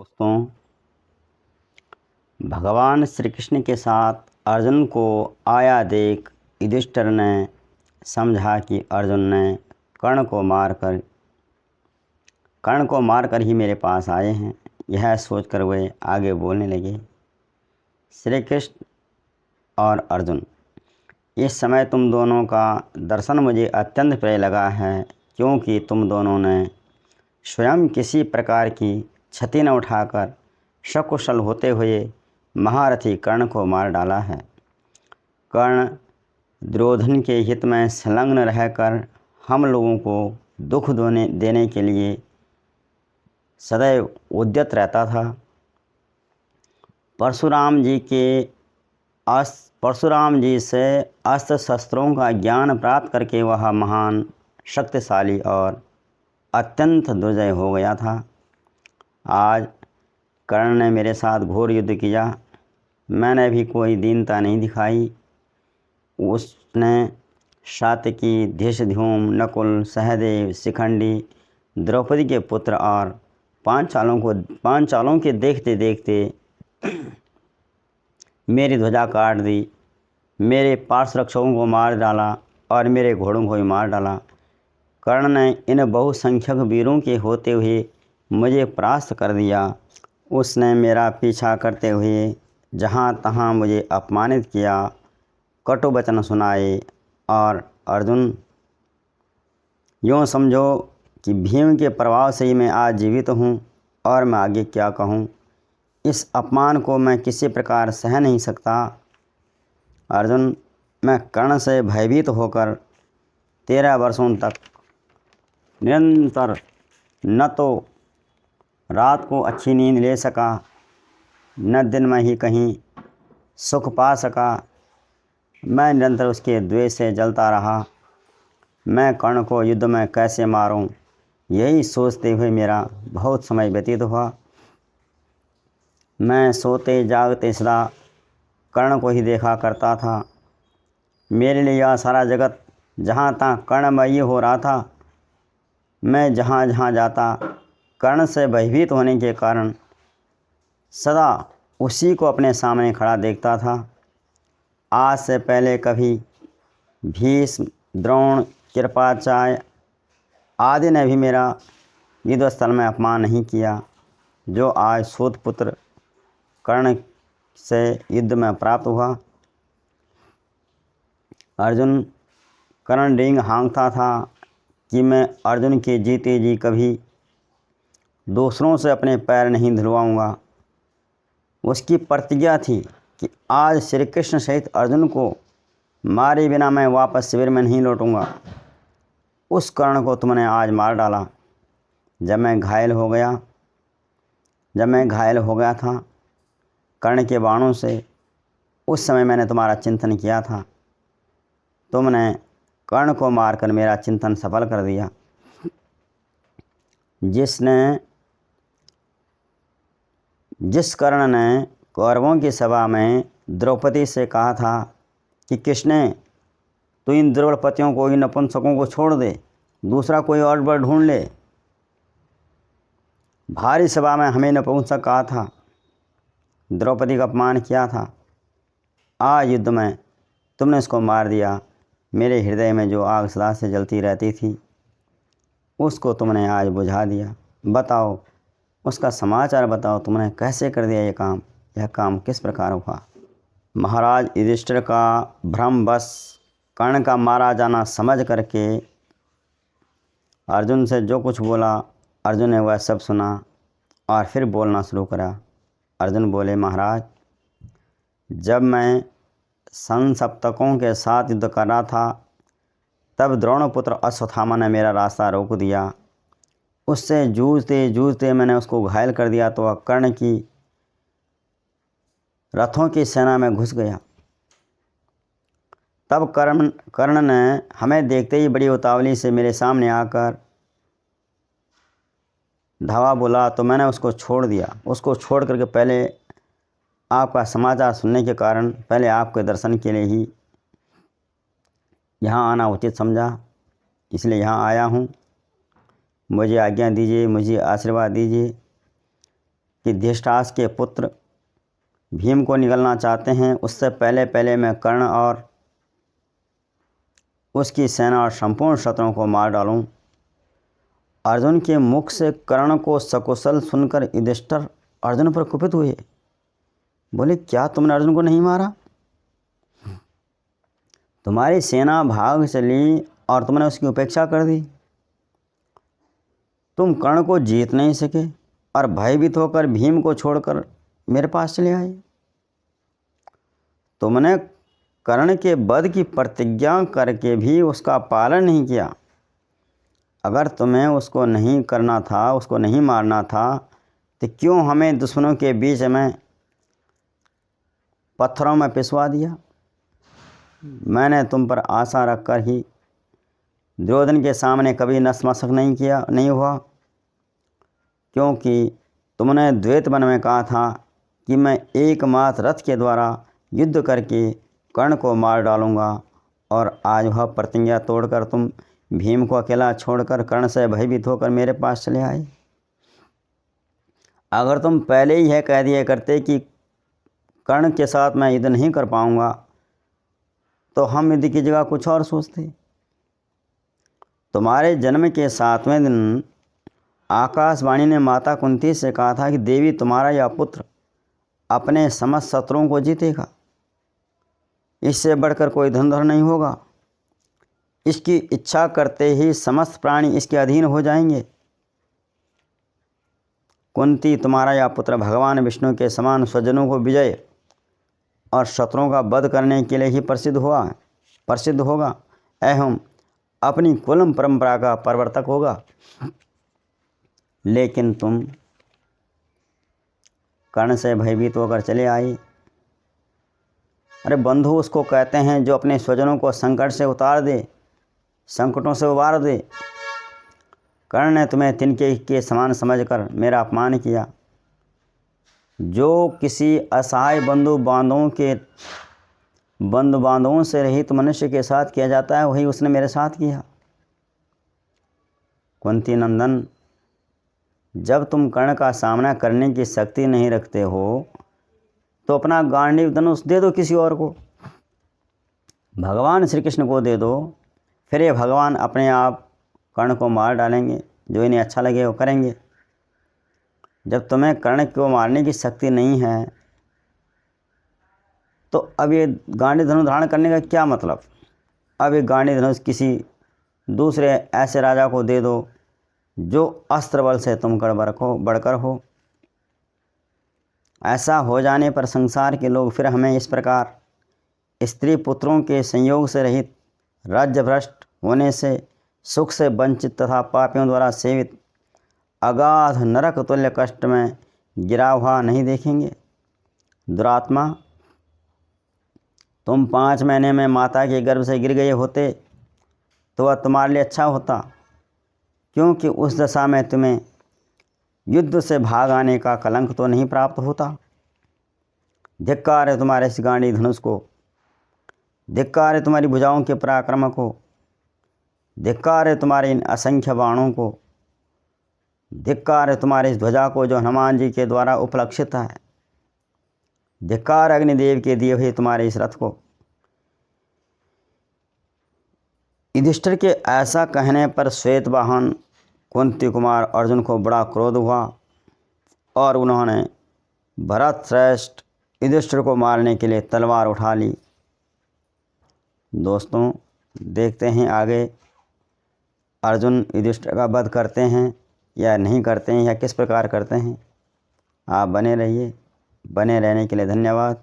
दोस्तों, भगवान श्री कृष्ण के साथ अर्जुन को आया देख युधिष्ठिर ने समझा कि अर्जुन ने कर्ण को मारकर ही मेरे पास आए हैं। यह सोचकर वे आगे बोलने लगे। श्री कृष्ण और अर्जुन, इस समय तुम दोनों का दर्शन मुझे अत्यंत प्रिय लगा है, क्योंकि तुम दोनों ने स्वयं किसी प्रकार की क्षति न उठाकर सकुशल होते हुए महारथी कर्ण को मार डाला है। कर्ण दुर्योधन के हित में संलग्न रहकर हम लोगों को दुख देने के लिए सदैव उद्यत रहता था। परशुराम जी से अस्त्र शस्त्रों का ज्ञान प्राप्त करके वह महान शक्तिशाली और अत्यंत दुर्जय हो गया था। आज कर्ण ने मेरे साथ घोर युद्ध किया। मैंने भी कोई दीनता नहीं दिखाई। उसने सात्यकी, धृष्टद्युम्न, नकुल, सहदेव, शिखंडी, द्रौपदी के पुत्र और पांचालों के देखते देखते मेरी ध्वजा काट दी, मेरे पार्श्वरक्षकों को मार डाला और मेरे घोड़ों को भी मार डाला। कर्ण ने इन बहुसंख्यक वीरों के होते हुए मुझे परास्त कर दिया। उसने मेरा पीछा करते हुए जहाँ तहाँ मुझे अपमानित किया, कटु वचन सुनाए। और अर्जुन, यूँ समझो कि भीम के प्रभाव से ही मैं आज जीवित हूँ और मैं आगे क्या कहूँ। इस अपमान को मैं किसी प्रकार सह नहीं सकता। अर्जुन, मैं कर्ण से भयभीत होकर 13 वर्षों तक निरंतर न तो रात को अच्छी नींद ले सका, न दिन में ही कहीं सुख पा सका। मैं निरंतर उसके द्वेष से जलता रहा। मैं कर्ण को युद्ध में कैसे मारूं, यही सोचते हुए मेरा बहुत समय व्यतीत हुआ। मैं सोते जागते सदा कर्ण को ही देखा करता था। मेरे लिए यह सारा जगत जहाँ तहाँ कर्णमयी हो रहा था। मैं जहाँ जहाँ जाता कर्ण से भयभीत होने के कारण सदा उसी को अपने सामने खड़ा देखता था। आज से पहले कभी भीष्म, द्रोण, कृपाचार्य आदि ने भी मेरा युद्ध स्थल में अपमान नहीं किया, जो आज सूतपुत्र कर्ण से युद्ध में प्राप्त हुआ। अर्जुन, कर्ण डींग हाँकता था कि मैं अर्जुन के जीते जी कभी दूसरों से अपने पैर नहीं धुलवाऊंगा। उसकी प्रतिज्ञा थी कि आज श्री कृष्ण सहित अर्जुन को मारे बिना मैं वापस शिविर में नहीं लौटूंगा। उस कर्ण को तुमने आज मार डाला। जब मैं घायल हो गया था कर्ण के बाणों से, उस समय मैंने तुम्हारा चिंतन किया था। तुमने कर्ण को मारकर मेरा चिंतन सफल कर दिया। जिस कर्ण ने कौरवों की सभा में द्रौपदी से कहा था कि कृष्ण, तू इन दुर्बलपतियों को, इन नपुंसकों को छोड़ दे, दूसरा कोई और वर ढूंढ ले। भारी सभा में हमें नपुंसक कहा था, द्रौपदी का अपमान किया था। आज युद्ध में तुमने इसको मार दिया। मेरे हृदय में जो आग सदा से जलती रहती थी, उसको तुमने आज बुझा दिया। बताओ, उसका समाचार बताओ, तुमने कैसे कर दिया यह काम किस प्रकार हुआ। महाराज युधिष्ठिर का भ्रमवश कर्ण का मारा जाना समझ करके अर्जुन से जो कुछ बोला, अर्जुन ने वह सब सुना और फिर बोलना शुरू करा। अर्जुन बोले, महाराज, जब मैं संसप्तकों के साथ युद्ध कर रहा था, तब द्रोणपुत्र अश्वत्थामा ने मेरा रास्ता रोक दिया। उससे जूझते जूझते मैंने उसको घायल कर दिया तो वह कर्ण की रथों की सेना में घुस गया। तब कर्ण ने हमें देखते ही बड़ी उतावली से मेरे सामने आकर धावा बोला, तो मैंने उसको छोड़ दिया। उसको छोड़ करके पहले आपका समाचार सुनने के कारण पहले आपके दर्शन के लिए ही यहाँ आना उचित समझा, इसलिए यहाँ आया हूँ। मुझे आज्ञा दीजिए, मुझे आशीर्वाद दीजिए। कि धृतराष्ट्र के पुत्र भीम को निगलना चाहते हैं, उससे पहले पहले मैं कर्ण और उसकी सेना और संपूर्ण शत्रुओं को मार डालूं। अर्जुन के मुख से कर्ण को सकुशल सुनकर युधिष्ठिर अर्जुन पर कुपित हुए। बोले, क्या तुमने अर्जुन को नहीं मारा? तुम्हारी सेना भाग चली और तुमने उसकी उपेक्षा कर दी। तुम कर्ण को जीत नहीं सके और भयभीत होकर भीम को छोड़कर मेरे पास चले आए। तुमने कर्ण के वध की प्रतिज्ञा करके भी उसका पालन नहीं किया। अगर तुम्हें उसको नहीं करना था, उसको नहीं मारना था, तो क्यों हमें दुश्मनों के बीच में पत्थरों में पिसवा दिया? मैंने तुम पर आशा रखकर ही दुर्योधन के सामने कभी नतमस्तक नहीं हुआ, क्योंकि तुमने द्वैत वन में कहा था कि मैं एकमात्र रथ के द्वारा युद्ध करके कर्ण को मार डालूंगा, और आज वह प्रतिज्ञा तोड़कर तुम भीम को अकेला छोड़कर कर्ण से भयभीत होकर मेरे पास चले आए। अगर तुम पहले ही यह कह दिया करते कि कर्ण के साथ मैं युद्ध नहीं कर पाऊंगा, तो हम युद्ध की जगह कुछ और सोचते। तुम्हारे जन्म के 7वें दिन आकाशवाणी ने माता कुंती से कहा था कि देवी, तुम्हारा यह पुत्र अपने समस्त शत्रुओं को जीतेगा। इससे बढ़कर कोई धनुर्धर नहीं होगा। इसकी इच्छा करते ही समस्त प्राणी इसके अधीन हो जाएंगे। कुंती, तुम्हारा यह पुत्र भगवान विष्णु के समान स्वजनों को विजय और शत्रुओं का वध करने के लिए ही प्रसिद्ध होगा एवं अपनी कुलम परंपरा का प्रवर्तक होगा। लेकिन तुम कर्ण से भयभीत होकर चले आए। अरे बंधु उसको कहते हैं जो अपने स्वजनों को संकट से उतार दे, संकटों से उबार दे। कर्ण ने तुम्हें तिनके के समान समझकर मेरा अपमान किया। जो किसी असहाय बंधु बांधवों से रहित मनुष्य के साथ किया जाता है, वही उसने मेरे साथ किया। कुंती नंदन, जब तुम कर्ण का सामना करने की शक्ति नहीं रखते हो, तो अपना गांडीव धनुष दे दो किसी और को, भगवान श्री कृष्ण को दे दो। फिर ये भगवान अपने आप कर्ण को मार डालेंगे, जो इन्हें अच्छा लगे वो करेंगे। जब तुम्हें कर्ण को मारने की शक्ति नहीं है, तो अब ये गांडीव धनुष धारण करने का क्या मतलब? अब ये गांडीव धनुष किसी दूसरे ऐसे राजा को दे दो जो अस्त्र बल से तुम बढ़कर हो। ऐसा हो जाने पर संसार के लोग फिर हमें इस प्रकार स्त्री पुत्रों के संयोग से रहित, राज्य भ्रष्ट होने से, सुख से वंचित तथा पापियों द्वारा सेवित अगाध नरक तुल्य कष्ट में गिरा हुआ नहीं देखेंगे। दुरात्मा, तुम 5 महीने में माता के गर्भ से गिर गए होते तो वह तुम्हारे लिए अच्छा होता, क्योंकि उस दशा में तुम्हें युद्ध से भाग आने का कलंक तो नहीं प्राप्त होता। धिक्कार है तुम्हारे इस गांडीव धनुष को, धिक्कार है तुम्हारी भुजाओं के पराक्रम को, धिक्कार है तुम्हारे इन असंख्य बाणों को, धिक्कार है तुम्हारे इस ध्वजा को जो हनुमान जी के द्वारा उपलक्षित है, धिक्कार अग्निदेव के दिए हुए तुम्हारे इस रथ को। युधिष्ठिर के ऐसा कहने पर श्वेतवाहन कुंती कुमार अर्जुन को बड़ा क्रोध हुआ और उन्होंने भरत श्रेष्ठ युधिष्ठिर को मारने के लिए तलवार उठा ली। दोस्तों, देखते हैं आगे अर्जुन युधिष्ठिर का वध करते हैं या नहीं करते हैं, या किस प्रकार करते हैं। आप बने रहिए। बने रहने के लिए धन्यवाद।